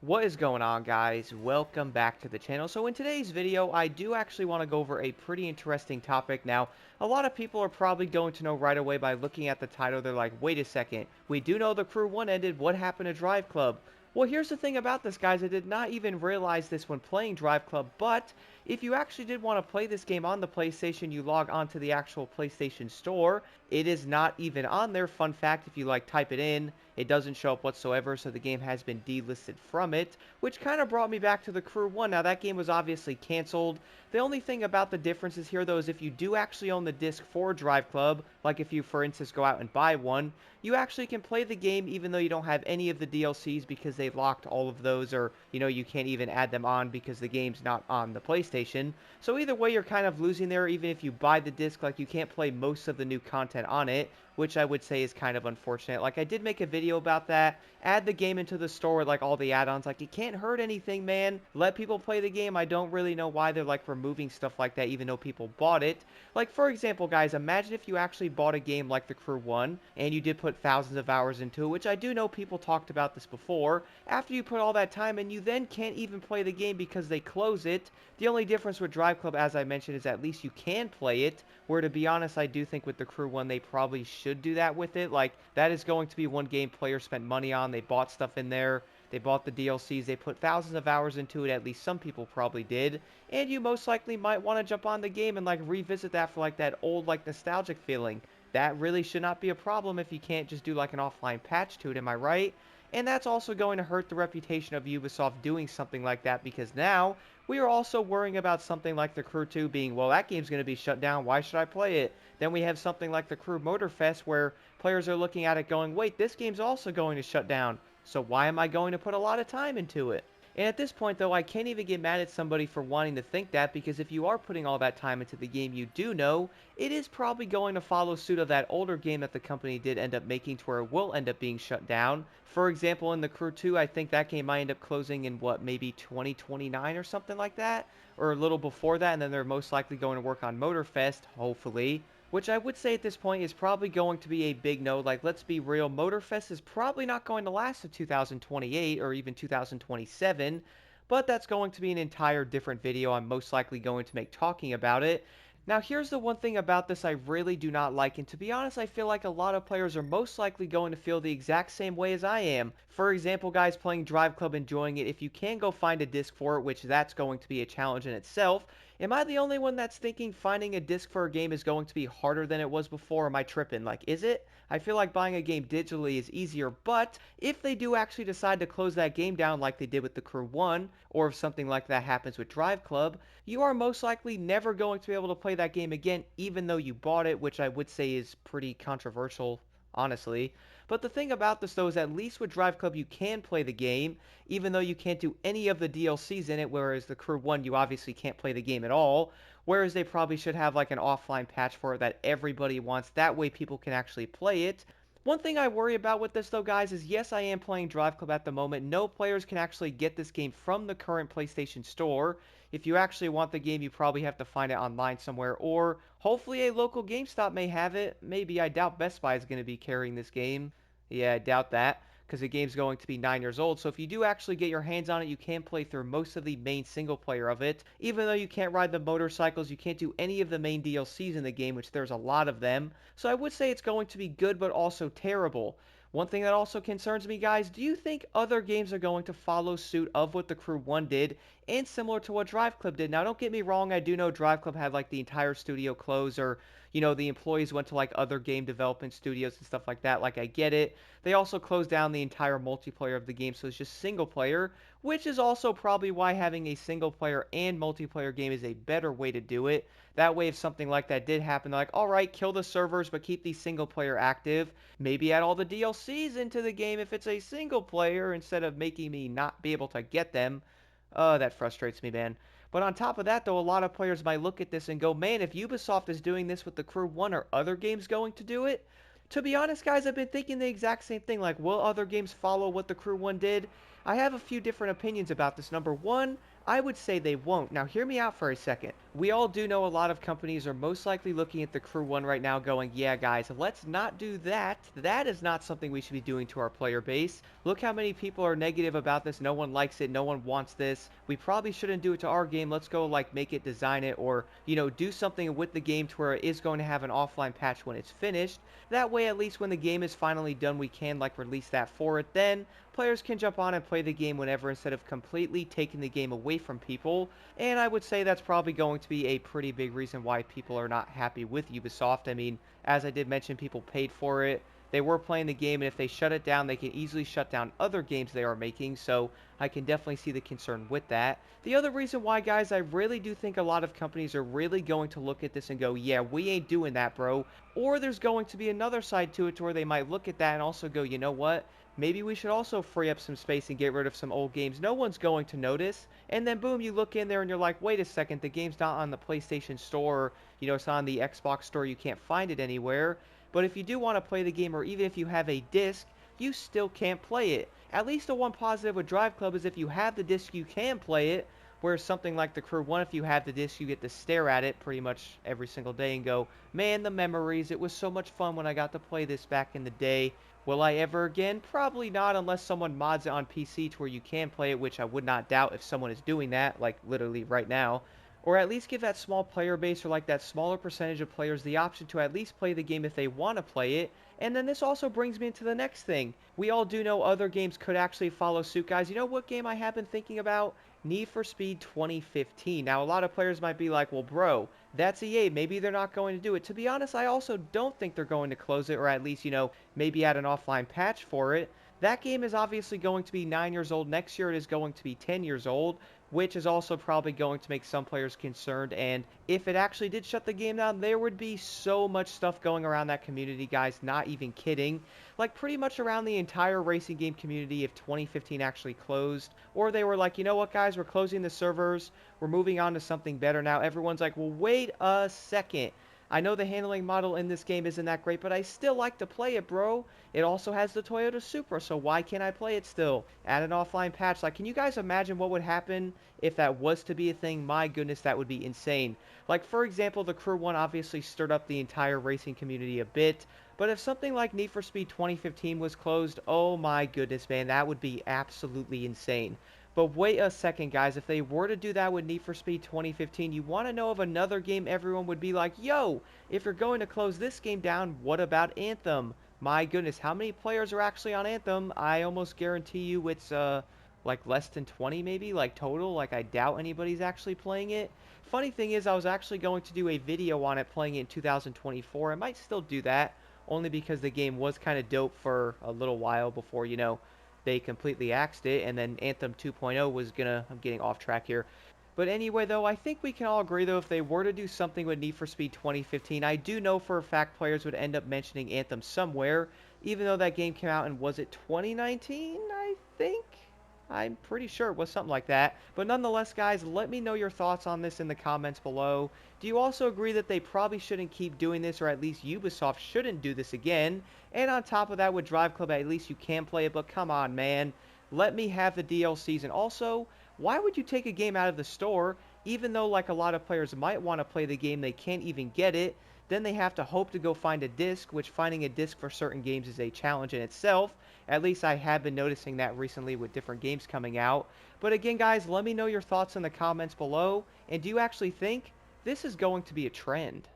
What is going on, guys? Welcome back to the channel. So in today's video, I do actually want to go over a pretty interesting topic. Now, a lot of people are probably going to know right away by looking at the title. They're like, wait a second, we do know the Crew 1 ended. What happened to Drive Club? Well, here's the thing about this, guys. I did not even realize this when playing Drive Club, but if you actually did want to play this game on the PlayStation, you log onto the actual PlayStation Store. It is not even on there. Fun fact, if you type it in, it doesn't show up whatsoever, so the game has been delisted from it, which kind of brought me back to the Crew 1. Now, that game was obviously canceled. The only thing about the differences here, though, is if you do actually own the disc for Drive Club, like if you, for instance, go out and buy one, you actually can play the game even though you don't have any of the DLCs because they locked all of those, or, you can't even add them on because the game's not on the PlayStation. So either way, you're kind of losing there. Even if you buy the disc, you can't play most of the new content on it, which I would say is kind of unfortunate. I did make a video about that. Add the game into the store with, all the add-ons. It can't hurt anything, man. Let people play the game. I don't really know why they're, removing stuff like that, even though people bought it. For example, guys, imagine if you actually bought a game like The Crew 1, and you did put thousands of hours into it, which I do know people talked about this before. After you put all that time in, you then can't even play the game because they close it. The only difference with Drive Club, as I mentioned, is at least you can play it, where to be honest, I do think with the Crew 1, they probably should do that with it. That is going to be one game players spent money on. They bought stuff in there. They bought the DLCs. They put thousands of hours into it. At least some people probably did. And you most likely might want to jump on the game and, revisit that for, that old, nostalgic feeling. That really should not be a problem if you can't just do, an offline patch to it. Am I right? And that's also going to hurt the reputation of Ubisoft doing something like that, because now we are also worrying about something like the Crew 2 being, well, that game's going to be shut down. Why should I play it? Then we have something like the Crew Motorfest where players are looking at it going, wait, this game's also going to shut down. So why am I going to put a lot of time into it? And at this point, though, I can't even get mad at somebody for wanting to think that, because if you are putting all that time into the game, you do know it is probably going to follow suit of that older game that the company did end up making, to where it will end up being shut down. For example, in the Crew 2, I think that game might end up closing in, what, maybe 2029 or something like that? Or a little before that, and then they're most likely going to work on Motorfest, hopefully. Which I would say at this point is probably going to be a big no. Let's be real, Motorfest is probably not going to last to 2028 or even 2027, but that's going to be an entire different video I'm most likely going to make talking about it. Now, here's the one thing about this I really do not like, and to be honest, I feel like a lot of players are most likely going to feel the exact same way as I am. For example, guys playing Drive Club, enjoying it, if you can go find a disc for it, which that's going to be a challenge in itself, am I the only one that's thinking finding a disc for a game is going to be harder than it was before? Am I tripping? Is it? I feel like buying a game digitally is easier, but if they do actually decide to close that game down like they did with the Crew 1, or if something like that happens with Drive Club, you are most likely never going to be able to play that game again, even though you bought it, which I would say is pretty controversial, honestly. But the thing about this, though, is at least with Drive Club, you can play the game, even though you can't do any of the DLCs in it, whereas the Crew 1, you obviously can't play the game at all. Whereas they probably should have, an offline patch for it that everybody wants. That way people can actually play it. One thing I worry about with this, though, guys, is yes, I am playing Drive Club at the moment. No players can actually get this game from the current PlayStation Store. If you actually want the game, you probably have to find it online somewhere, or hopefully a local GameStop may have it. Maybe. I doubt Best Buy is going to be carrying this game. Yeah, I doubt that, because the game's going to be 9 years old. So if you do actually get your hands on it, you can play through most of the main single player of it. Even though you can't ride the motorcycles, you can't do any of the main DLCs in the game, which there's a lot of them. So I would say it's going to be good, but also terrible. One thing that also concerns me, guys, do you think other games are going to follow suit of what the Crew 1 did, and similar to what Drive Club did? Now, don't get me wrong, I do know Drive Club had, the entire studio close, or, the employees went to, other game development studios and stuff like that. I get it. They also closed down the entire multiplayer of the game, so it's just single player, which is also probably why having a single player and multiplayer game is a better way to do it. That way, if something like that did happen, they're like, alright, kill the servers, but keep the single player active. Maybe add all the DLCs into the game if it's a single player, instead of making me not be able to get them. That frustrates me, man. But on top of that, though, a lot of players might look at this and go, man, if Ubisoft is doing this with the Crew 1, are other games going to do it? To be honest, guys, I've been thinking the exact same thing. Will other games follow what the Crew 1 did? I have a few different opinions about this. Number one, I would say they won't. Now, hear me out for a second. We all do know a lot of companies are most likely looking at the Crew 1 right now going, yeah, guys, let's not do that. That is not something we should be doing to our player base. Look how many people are negative about this. No one likes it. No one wants this. We probably shouldn't do it to our game. Let's go, like, make it, design it, or, do something with the game to where it is going to have an offline patch when it's finished. That way, at least when the game is finally done, we can, like, release that for it. Then, players can jump on and play the game whenever instead of completely taking the game away from people. And I would say that's probably going to be a pretty big reason why people are not happy with Ubisoft. I mean, as I did mention, people paid for it. They were playing the game, and if they shut it down, they can easily shut down other games they are making, so I can definitely see the concern with that. The other reason why, guys, I really do think a lot of companies are really going to look at this and go, yeah, we ain't doing that, bro. Or there's going to be another side to it to where they might look at that and also go, you know what? Maybe we should also free up some space and get rid of some old games no one's going to notice. And then boom, you look in there and you're like, wait a second, the game's not on the PlayStation Store, it's on the Xbox Store, you can't find it anywhere. But if you do want to play the game, or even if you have a disc, you still can't play it. At least the one positive with Driveclub is if you have the disc, you can play it. Whereas something like the Crew 1, if you have the disc, you get to stare at it pretty much every single day and go, man, the memories, it was so much fun when I got to play this back in the day. Will I ever again? Probably not, unless someone mods it on PC to where you can play it, which I would not doubt if someone is doing that, like literally right now. Or at least give that small player base, or like that smaller percentage of players, the option to at least play the game if they want to play it. And then this also brings me into the next thing. We all do know other games could actually follow suit, guys. You know what game I have been thinking about? Need for Speed 2015. Now, a lot of players might be like, well, bro, that's EA. Maybe they're not going to do it. To be honest, I also don't think they're going to close it, or at least, maybe add an offline patch for it. That game is obviously going to be 9 years old. Next year, it is going to be 10 years old, which is also probably going to make some players concerned. And if it actually did shut the game down, there would be so much stuff going around that community, guys, not even kidding. Like, pretty much around the entire racing game community if 2015 actually closed. Or they were like, you know what, guys, we're closing the servers. We're moving on to something better now. Everyone's like, well, wait a second. I know the handling model in this game isn't that great, but I still like to play it, bro. It also has the Toyota Supra, so why can't I play it still? Add an offline patch. Like, can you guys imagine what would happen if that was to be a thing? My goodness, that would be insane. Like, for example, the Crew 1 obviously stirred up the entire racing community a bit, but if something like Need for Speed 2015 was closed, oh my goodness, man, that would be absolutely insane. But wait a second, guys. If they were to do that with Need for Speed 2015, you want to know of another game everyone would be like, yo, if you're going to close this game down, what about Anthem? My goodness, how many players are actually on Anthem? I almost guarantee you it's, like less than 20 maybe, like total. Like, I doubt anybody's actually playing it. Funny thing is, I was actually going to do a video on it playing it in 2024. I might still do that, only because the game was kind of dope for a little while before, they completely axed it, and then Anthem 2.0 was gonna... I'm getting off track here. But anyway, though, I think we can all agree, though, if they were to do something with Need for Speed 2015, I do know for a fact players would end up mentioning Anthem somewhere, even though that game came out in, was it 2019, I think? I'm pretty sure it was something like that. But nonetheless, guys, let me know your thoughts on this in the comments below. Do you also agree that they probably shouldn't keep doing this, or at least Ubisoft shouldn't do this again? And on top of that, with Driveclub, at least you can play it, but come on, man. Let me have the DLCs. And also, why would you take a game out of the store, even though, like, a lot of players might want to play the game, they can't even get it? Then they have to hope to go find a disc, which finding a disc for certain games is a challenge in itself. At least I have been noticing that recently with different games coming out. But again, guys, let me know your thoughts in the comments below. And do you actually think this is going to be a trend?